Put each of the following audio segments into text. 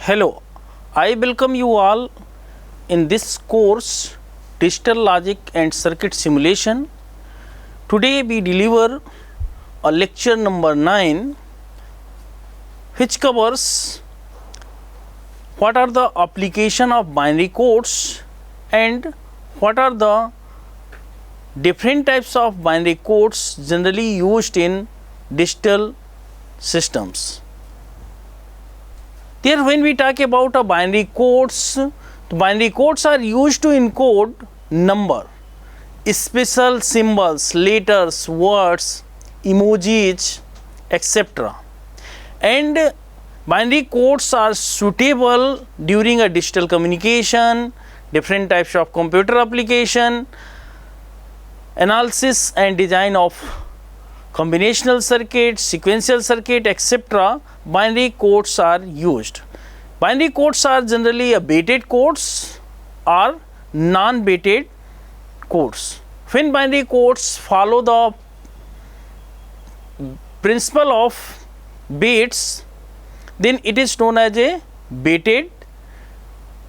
Hello, I welcome you all in this course Digital Logic and Circuit Simulation. Today we deliver a lecture number 9 which covers what are the application of binary codes and what are the different types of binary codes generally used in digital systems. Here when we talk about a binary codes, the binary codes are used to encode number, special symbols, letters, words, emojis, etc. And binary codes are suitable during a digital communication, different types of computer application, analysis and design of combinational circuit, sequential circuit, etc. Binary codes are used. Binary codes are generally a weighted codes or non-weighted codes. When binary codes follow the principle of weights, then it is known as a weighted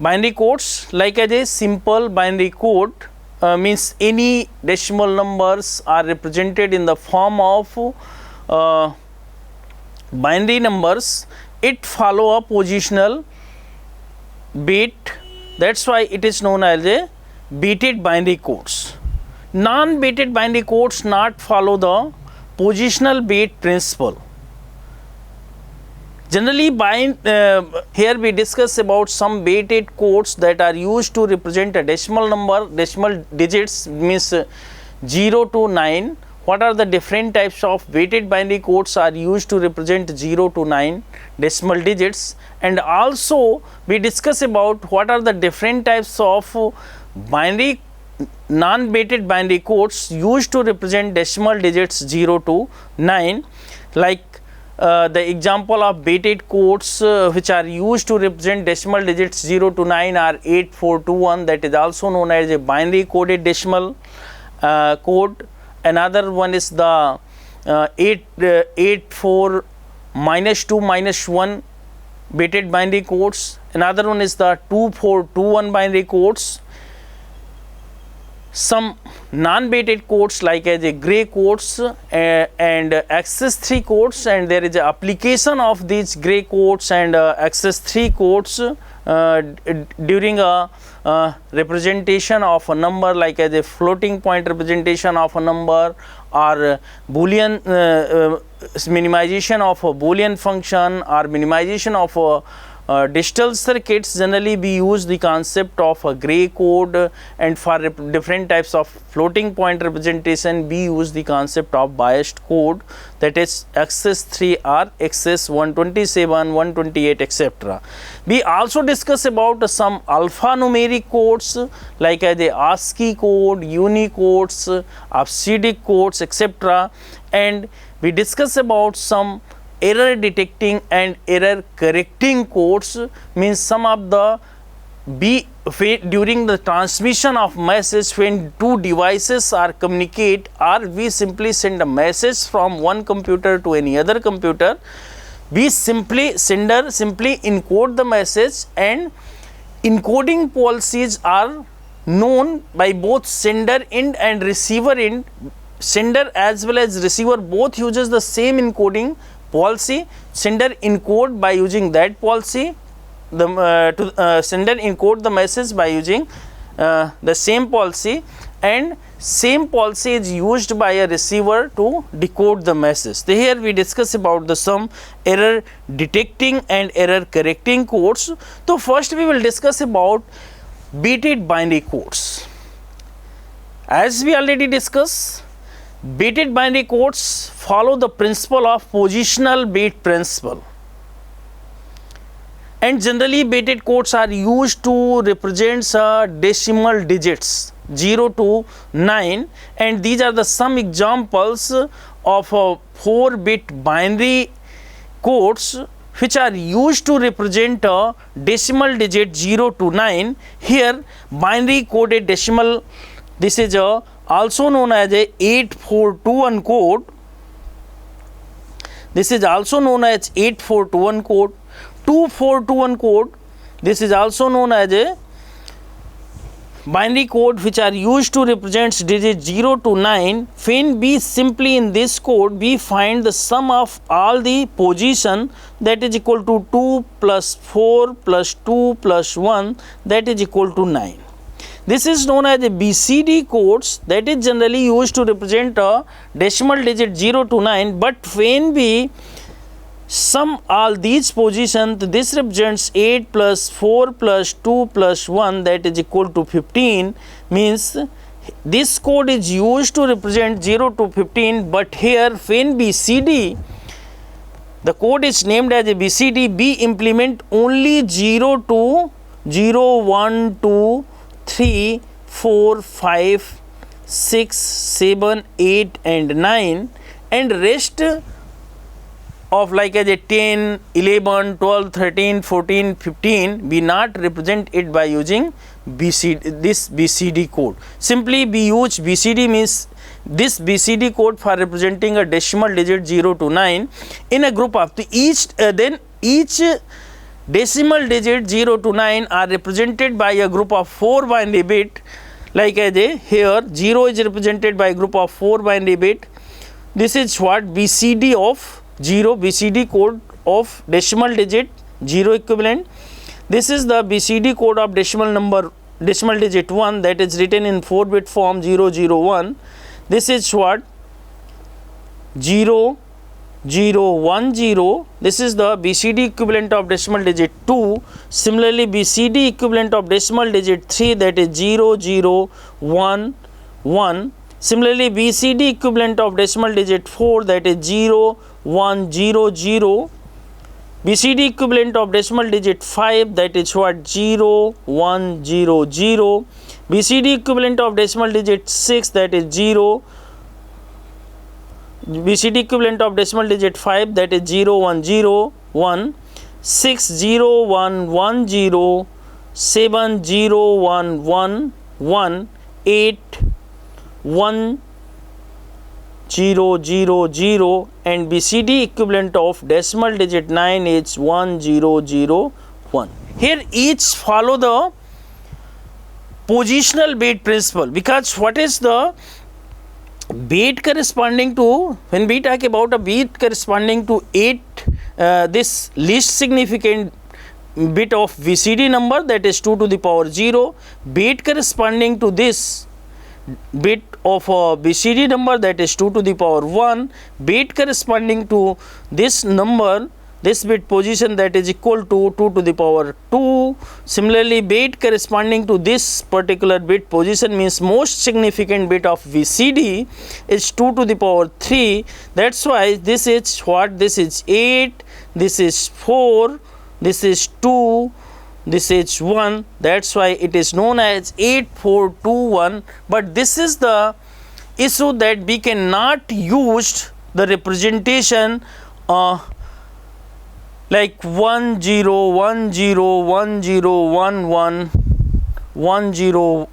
binary codes. Like as a simple binary code means any decimal numbers are represented in the form of binary numbers, it follow a positional weight. That's why it is known as a weighted binary codes. Non-weighted binary codes not follow the positional weight principle. Generally, here we discuss about some weighted codes that are used to represent a decimal number, decimal digits means 0 to 9. What are the different types of weighted binary codes are used to represent 0 to 9 decimal digits, and also we discuss about what are the different types of binary non-weighted binary codes used to represent decimal digits 0 to 9, like the example of weighted codes which are used to represent decimal digits 0 to 9 are 8421, that is also known as a binary coded decimal code. Another one is the 84 minus 2 minus 1 weighted binary codes. Another one is the 2421 binary codes. Some non-weighted codes like as a gray codes and access 3 codes, and there is a application of these gray codes and access 3 codes during a representation of a number, like as a floating point representation of a number, or Boolean minimization of a Boolean function, or minimization of a digital circuits. Generally we use the concept of a gray code, and for different types of floating point representation we use the concept of biased code, that is access 3 or access 127, 128, etc. We also discuss about some alphanumeric codes like as the ASCII code, Unicodes, obsidic codes, etc. And we discuss about some error detecting and error correcting codes, means some of the during the transmission of message when two devices are communicate, or we simply send a message from one computer to any other computer, sender simply encode the message, and encoding policies are known by both sender end and receiver end. Sender as well as receiver both uses the same encoding policy. Sender encode by using that policy, sender encode the message by using the same policy, and same policy is used by a receiver to decode the message. So here we discuss about the some error detecting and error correcting codes. So first we will discuss about weighted binary codes. As we already discussed, weighted binary codes follow the principle of positional weight principle, and generally weighted codes are used to represent decimal digits 0 to 9, and these are the some examples of 4-bit binary codes which are used to represent a decimal digit 0 to 9. Here binary coded decimal, this is also known as a 8421 code. This is also known as 8421 code. 2421 code. This is also known as a binary code which are used to represent digits 0 to 9. When we simply in this code we find the sum of all the position, that is equal to 2 plus 4 plus 2 plus 1, that is equal to 9. This is known as a BCD codes, that is generally used to represent a decimal digit 0 to 9, but when we sum all these positions, this represents 8 plus 4 plus 2 plus 1, that is equal to 15, means this code is used to represent 0 to 15, but here when BCD, the code is named as a BCD, we implement only 0 to 0, 1, 2, 3, 4, 5, 6, 7, 8 and 9, and rest of like as a 10, 11, 12, 13, 14, 15, we not represent it by using BCD, this BCD code. Simply we use BCD, means this BCD code for representing a decimal digit 0 to 9 in a group of the each decimal digit 0 to 9 are represented by a group of 4 binary bit, like as a here 0 is represented by a group of 4 binary bit. This is what BCD of 0, BCD code of decimal digit 0 equivalent. This is the BCD code of decimal digit 1, that is written in 4-bit form 001. This is what 0, 0, 1, 0. This is the BCD equivalent of decimal digit 2. Similarly, BCD equivalent of decimal digit 3, that is 0, 0, 1, 1. Similarly, BCD equivalent of decimal digit 4, that is 0, 1, 0, 0. BCD equivalent of decimal digit 5, that is what 0, 1, 0, 0. BCD equivalent of decimal digit 6, that is 0. BCD equivalent of decimal digit 5, that is 0, 1, 0, 1. 6, 0, 1, 1, 0. 7, 0, 1, 1, 1. 8, 1, 0, 0, 0, and BCD equivalent of decimal digit 9 is 1, 0, 0, 1. Here each follow the positional bit principle, because what is the bit corresponding to, when we talk about a bit corresponding to 8, this least significant bit of BCD number, that is 2 to the power 0, bit corresponding to this bit of a BCD number, that is 2 to the power 1, bit corresponding to this number, this bit position, that is equal to 2 to the power 2. Similarly, bit corresponding to this particular bit position, means most significant bit of BCD is 2 to the power 3. That's why this is what, this is 8, this is 4, this is 2, this is 1. That's why it is known as 8421. But this is the issue, that we cannot use the representation like 1 0 1 0 1 0 1 1 1 0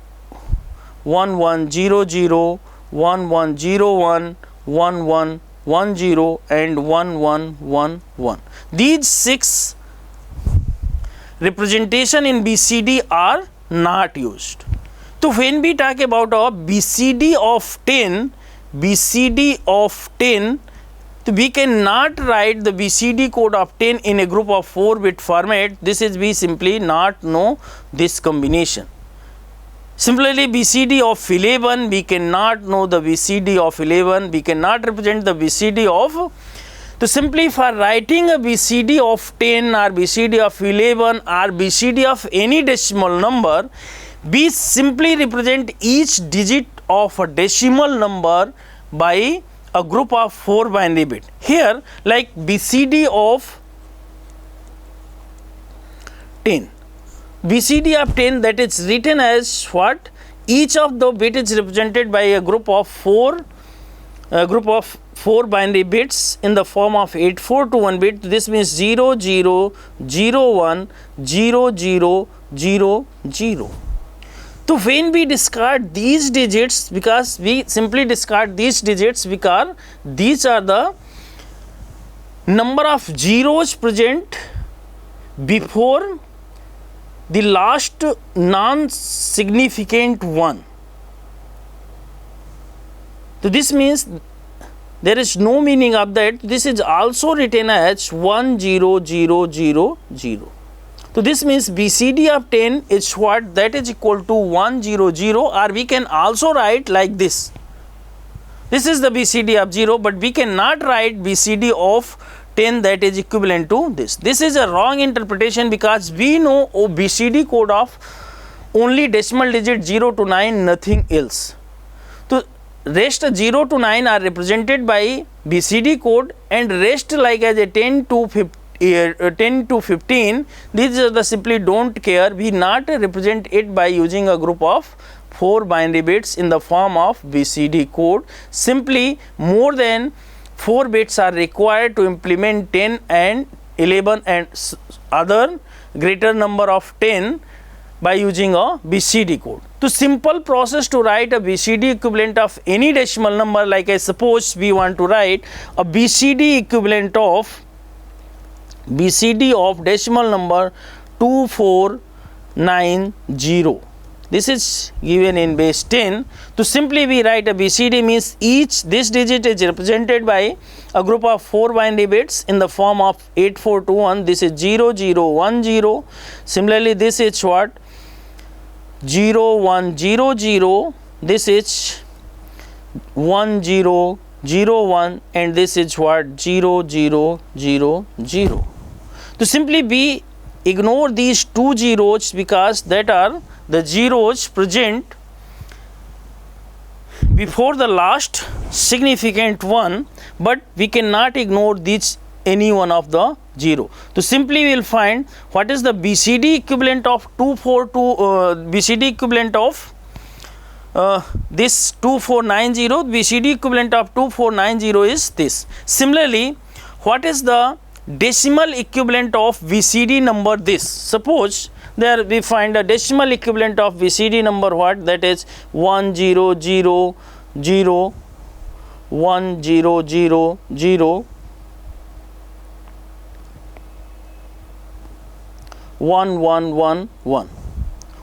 1 1 0 0 1 1 0 1 1 1 1 0 and 1 1 1 1. These 6 representation in BCD are not used. So when we talk about a BCD of 10, we cannot write the BCD code of 10 in a group of 4-bit format. This is, we simply not know this combination. Similarly, BCD of 11, we cannot know the BCD of 11, we cannot represent the BCD of. So simply for writing a BCD of 10 or BCD of 11 or BCD of any decimal number, we simply represent each digit of a decimal number by a group of 4 binary bit. Here, like BCD of 10, BCD of 10, that is written as what? Each of the bit is represented by a group of 4 binary bits in the form of 8421 bit. This means 0 0 0 1 0 0 0 0. So when we discard these digits, because we simply discard these digits because these are the number of zeros present before the last non-significant one. So this means there is no meaning of that. This is also written as 1 0 0 0 0. So this means BCD of 10 is what? That is equal to 1 0 0, or we can also write like this. This is the BCD of 0, but we cannot write BCD of 10 that is equivalent to this. This is a wrong interpretation because we know BCD code of only decimal digit 0 to 9, nothing else. So rest 0 to 9 are represented by BCD code, and rest like as a 10 to 15, these are the simply don't care. We not represent it by using a group of 4 binary bits in the form of BCD code. Simply more than 4 bits are required to implement 10 and 11 and other greater number of 10 by using a BCD code. So simple process to write a BCD equivalent of any decimal number, like I suppose we want to write a BCD equivalent of decimal number 2490. This is given in base 10. So simply we write a BCD means each this digit is represented by a group of 4 binary bits in the form of 8421. This is 0010. Similarly, this is what? 0100. This is 1001, and this is what? 0000. So simply we ignore these 2 zeros because that are the zeros present before the last significant one, but we cannot ignore these any one of the 0. So simply we will find what is the BCD equivalent of 242 BCD equivalent of this 2490. BCD equivalent of 2490 is this. Similarly, what is the decimal equivalent of BCD number this? Suppose there we find a decimal equivalent of BCD number what? That is 1000 1000 1111.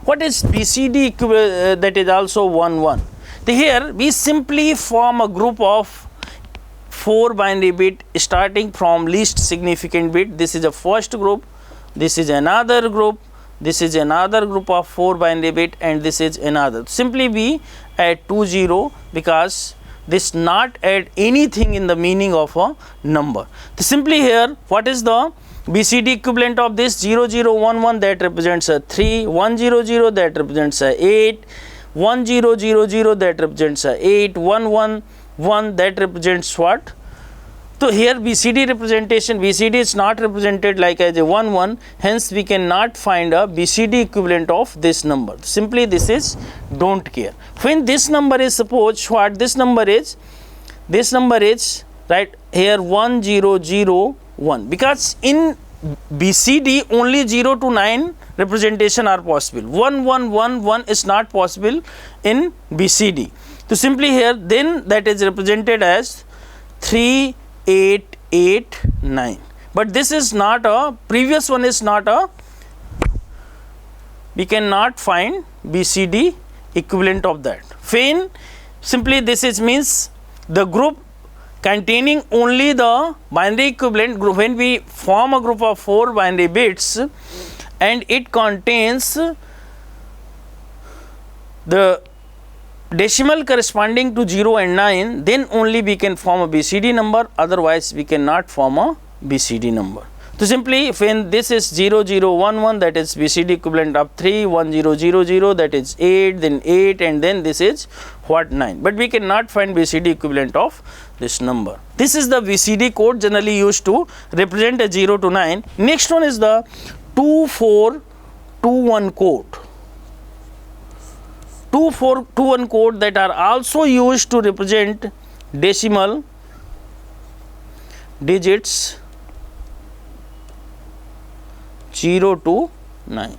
What is BCD equivalent? That is also 11. Here we simply form a group of 4 binary bit starting from least significant bit. This is a first group, this is another group, this is another group of 4 binary bit, and this is another. Simply we add 20 because this not add anything in the meaning of a number. So simply here what is the BCD equivalent of this? 0011 that represents a 3, 100 that represents a 8, 1000 that represents a 8, 111 that represents what? So here BCD representation, BCD is not represented like as a 1 1, hence we cannot find a BCD equivalent of this number. Simply this is don't care. When this number is, suppose what this number is right here 1001, because in BCD only 0 to 9 representation are possible. 1111 is not possible in BCD. So simply here then that is represented as 3889, but this is not a, previous one is not a, we cannot find BCD equivalent of that. When simply this is means the group containing only the binary equivalent group, when we form a group of 4 binary bits and it contains the decimal corresponding to 0 and 9, then only we can form a BCD number, otherwise we cannot form a BCD number. So simply when this is 0011, that is BCD equivalent of 3, 1000 that is 8, then 8, and then this is what? 9, but we cannot find BCD equivalent of this number. This is the BCD code generally used to represent a 0 to 9. Next one is the 2421 code. 2421 code that are also used to represent decimal digits 0 to 9.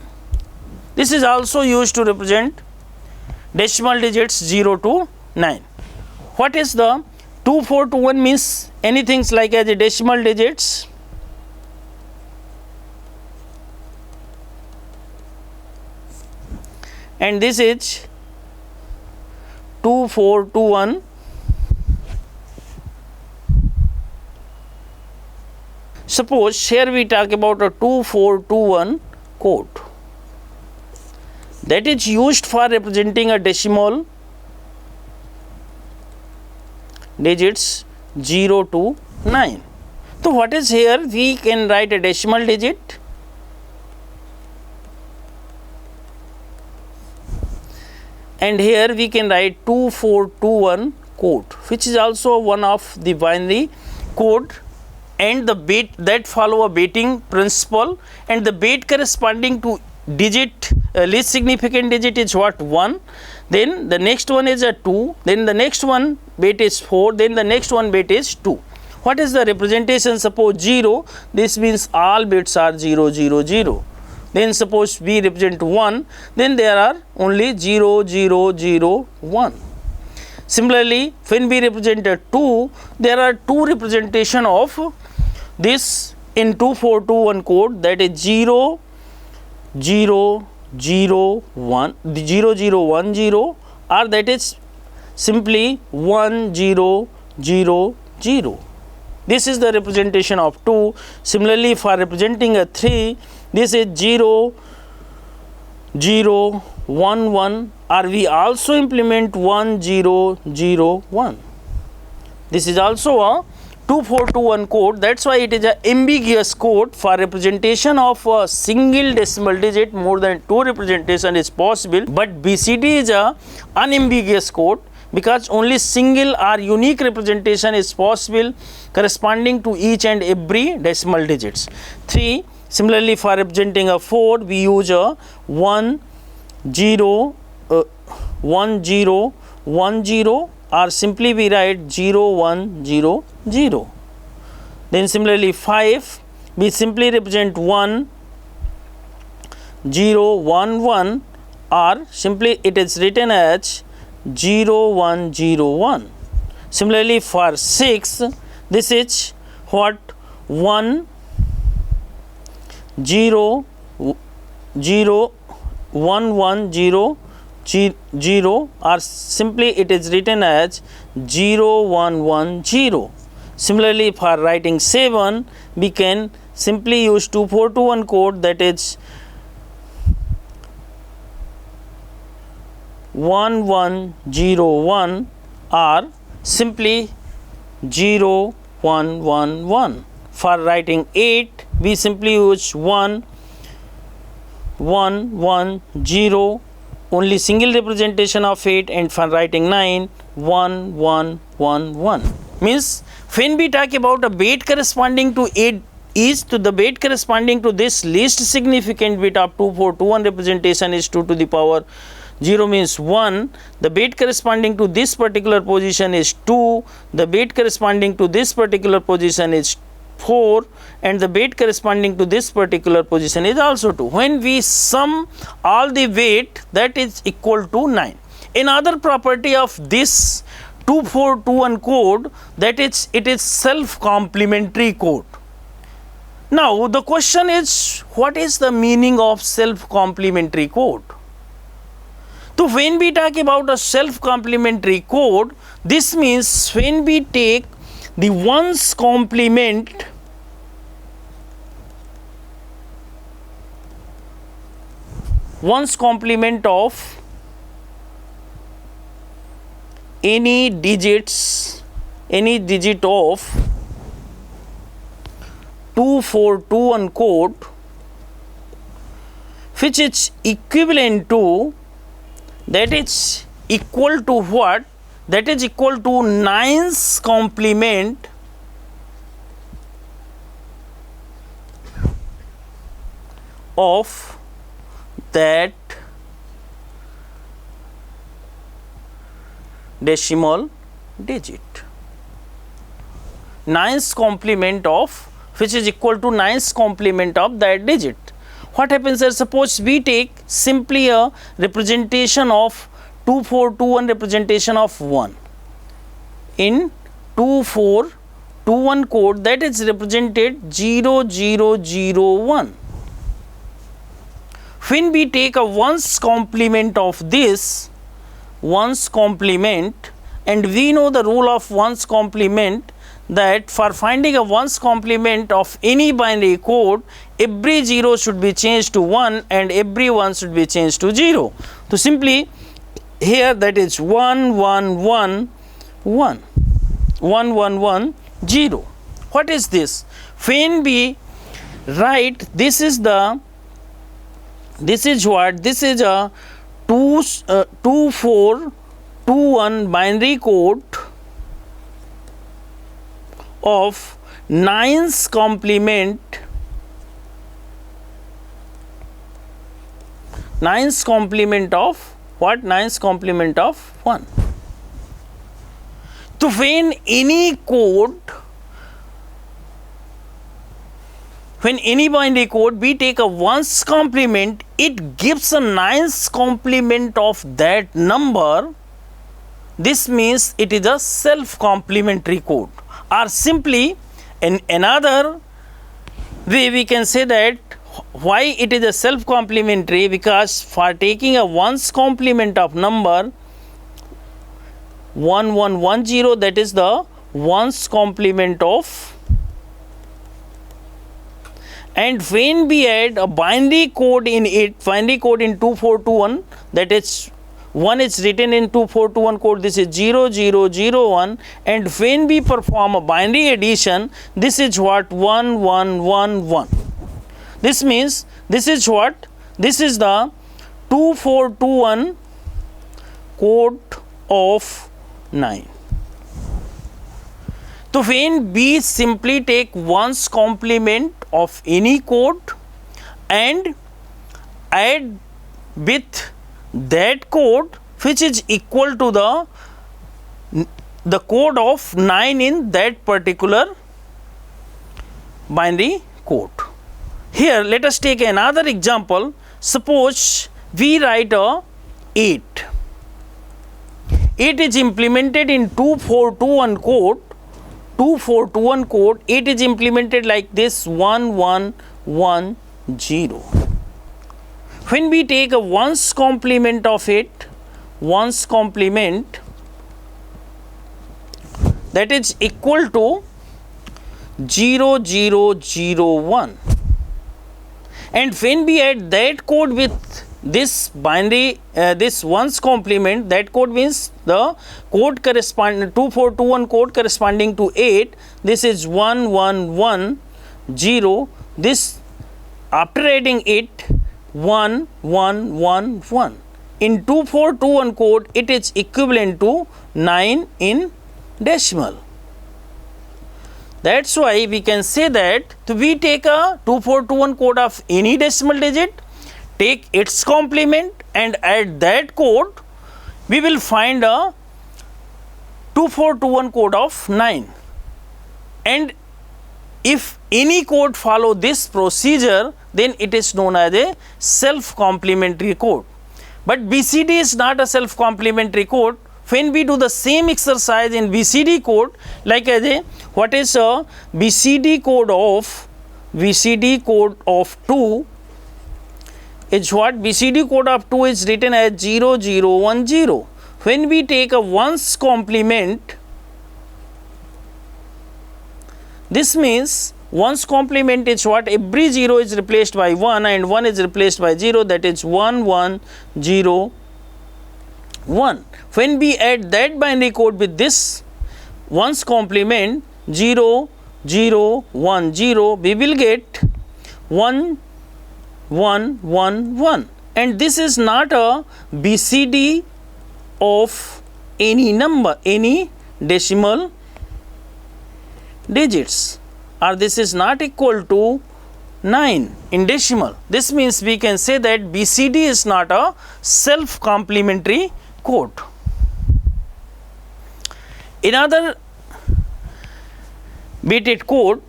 This is also used to represent decimal digits 0 to 9. What is the 2421 means? Anything like as a decimal digits and this is 2421. Suppose here we talk about a 2421 code that is used for representing a decimal digits 0 to 9. So what is here? We can write a decimal digit and here we can write 2421 code, which is also one of the binary code, and the bit that follow a baiting principle, and the bit corresponding to digit least significant digit is what? 1, then the next one is a 2, then the next one bit is 4, then the next one bit is 2. What is the representation? Suppose 0, this means all bits are 0 0 0. Then suppose we represent 1, then there are only 0 0 0 1. Similarly, when we represent a 2, there are two representation of this in 2421 code, that is 0 0 0 1 0 0 1 0, or that is simply 1 0 0 0. This is the representation of 2. Similarly, for representing a 3, this is 0 0 1 1, or we also implement 1 0 0 1. This is also a 2421 code. That's why it is an ambiguous code. For representation of a single decimal digit, more than 2 representation is possible, but BCD is a unambiguous code because only single or unique representation is possible corresponding to each and every decimal digits. 3. Similarly, for representing a 4, we use a 1 0 1 0 1 0, or simply we write 0 1 0 0. Then similarly 5, we simply represent 1 0 1 1, or simply it is written as 0 1 0 1. Similarly for 6, this is what? 1 0 0 1 1 0 0, or simply it is written as 0 1 1 0. Similarly, for writing 7, we can simply use 2421 code, that is 1 1 0 1, or simply 0 1 1 1. For writing 8, we simply use 1 1 1 0, only single representation of 8, and for writing 9, 1 1 1 1. Means when we talk about a bit corresponding to 8 is to the bit corresponding to this least significant bit of 2421 representation is 2 to the power 0 means 1, the bit corresponding to this particular position is 2, the bit corresponding to this particular position is 4, and the bit corresponding to this particular position is also 2. When we sum all the weight, that is equal to 9. Another property of this 2421 code, that is it is self complementary code. Now the question is, what is the meaning of self complementary code? So when we talk about a self complementary code, this means when we take the ones complement of any digit of 2421 code, which is equivalent to, that is equal to what? That is equal to 9's complement of that decimal digit. 9's complement of, which is equal to 9's complement of that digit. What happens is, suppose we take simply a representation of 2421 representation of 1 in 2421 code, that is represented 0001. when we take a ones complement of this, ones complement, and we know the rule of ones complement, that for finding a ones complement of any binary code, every 0 should be changed to 1 and every 1 should be changed to 0. So simply here that is 1 1 1 1 1 1 1 0. What is this? When we write, this is a 2421 binary code of 9's complement, 9's complement of what? 9's complement of 1. So when any code, when any binary code we take a 1's complement, it gives a 9's complement of that number. This means it is a self-complementary code. Or simply in another way we can say that why it is a self-complementary, because for taking a 1's complement of number 1110, that is the 1's complement of, and when we add a binary code in it, binary code in 2421, that is 1 is written in 2421 code, this is 0001, and when we perform a binary addition, this is what? 1111. This means this is what? This is the 2421 code of 9. So when we simply take 1's complement of any code and add with that code which is equal to the code of 9 in that particular binary code. Here let us take another example. Suppose we write a 8. 8 is implemented in 2421 code. 2421 code, 8 is implemented like this: 1110. When we take a 1's complement of it, 1's complement, that is equal to 0001, and when we add that code with this binary, this 1's complement, that code means the code corresponding 2421 code corresponding to 8, this is 1110. This after adding it 1111, in 2421 code it is equivalent to 9 in decimal. That's why we can say that we take a 2421 code of any decimal digit, take its complement and add that code, we will find a 2421 code of 9. And if any code follow this procedure, then it is known as a self-complementary code. But BCD is not a self-complementary code. When we do the same exercise in BCD code, like as a, what is a BCD code of 2 is what? BCD code of 2 is written as 0010. When we take a 1's complement, this means 1's complement is what? Every 0 is replaced by 1 and 1 is replaced by 0, that is 1101. When we add that binary code with this 1's complement 0010, we will get 1111, and this is not a BCD of any number, any decimal digits, or this is not equal to 9 in decimal. This means we can say that BCD is not a self-complementary code. Another bit code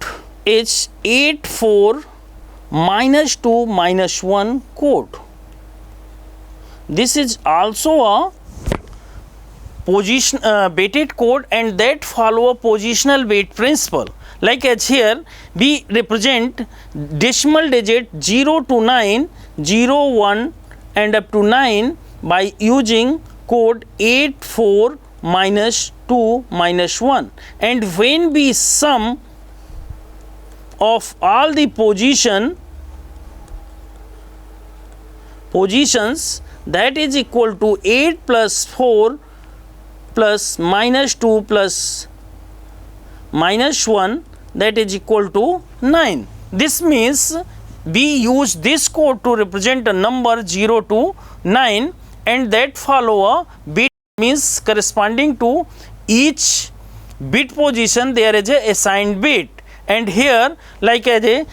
is 84 minus 2 minus 1 code. This is also a position weighted code, and that follow a positional weight principle. Like as here, we represent decimal digit 0 to 9, 0, 1 and up to 9 by using code 84 minus 2 minus 1. And when we sum of all the positions, that is equal to 8 plus 4 plus minus 2 plus minus 1, that is equal to 9. This means we use this code to represent a number 0 to 9, and that follow a bit, means corresponding to each bit position there is a assigned bit. And here, like as a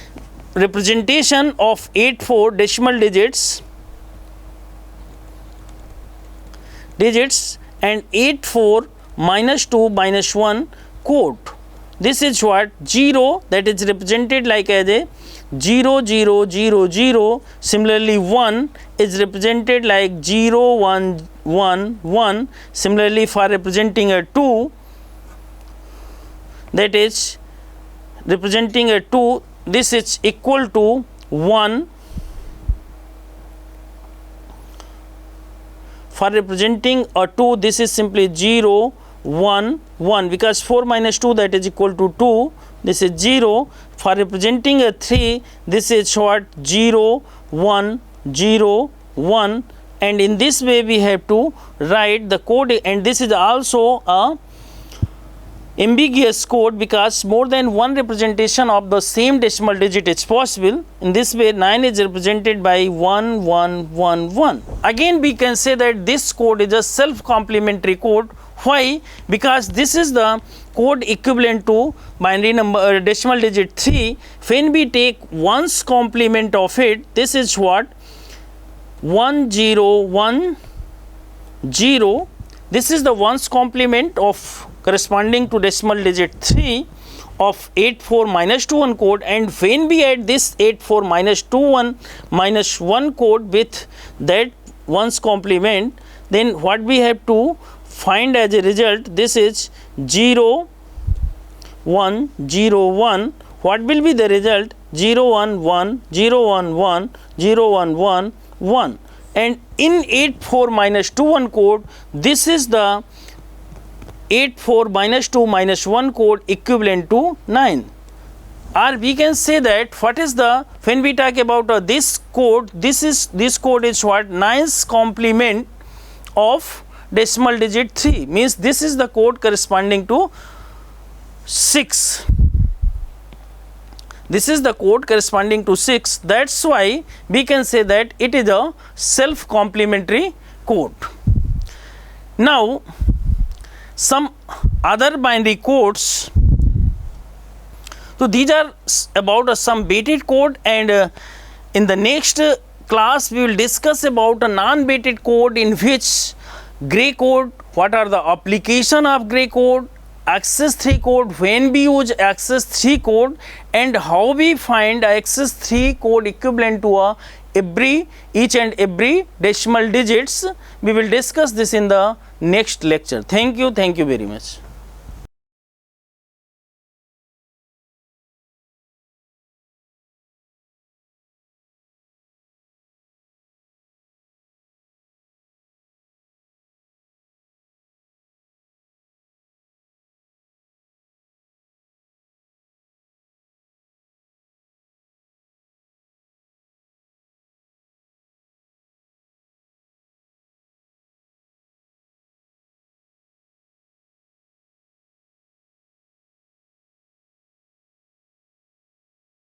representation of 84 decimal digits and 84 minus 2 minus 1 code. This is what 0, that is represented like as a 0 0 0 0. Similarly 1 is represented like 0 1 1 1. Similarly for representing a 2, that is representing a 2, this is equal to 1. For representing a 2, this is simply 0 1 1, because 4 minus 2, that is equal to 2, this is 0. For representing a 3, this is what 0 1 0 1, and in this way we have to write the code. And this is also a ambiguous code, because more than one representation of the same decimal digit is possible. In this way 9 is represented by 1 1 1 1. Again we can say that this code is a self complementary code. Why? Because this is the code equivalent to binary number decimal digit 3. When we take ones complement of it, this is what 1 0 1 0. This is the ones complement of corresponding to decimal digit 3 of 84 minus 2 1 code. And when we add this 84 minus 2 1 minus 1 code with that ones complement, then what we have to find as a result, this is 0 1 0 1. What will be the result? 0 1 1 0 1 1 0 1 1 1. And in 84 minus 2 1 code, this is the 84 minus 2 minus 1 code equivalent to 9. Or we can say that what is the, when we talk about this code, this code is what 9's complement of decimal digit 3, means this is the code corresponding to 6. This is the code corresponding to 6. That's why we can say that it is a self complementary code. Now some other binary codes. So these are about some baited code, and in the next class we will discuss about a non-baited code, in which gray code, what are the application of gray code, access 3 code, when we use access 3 code, and how we find access 3 code equivalent to each and every decimal digits. We will discuss this in the next lecture. Thank you very much.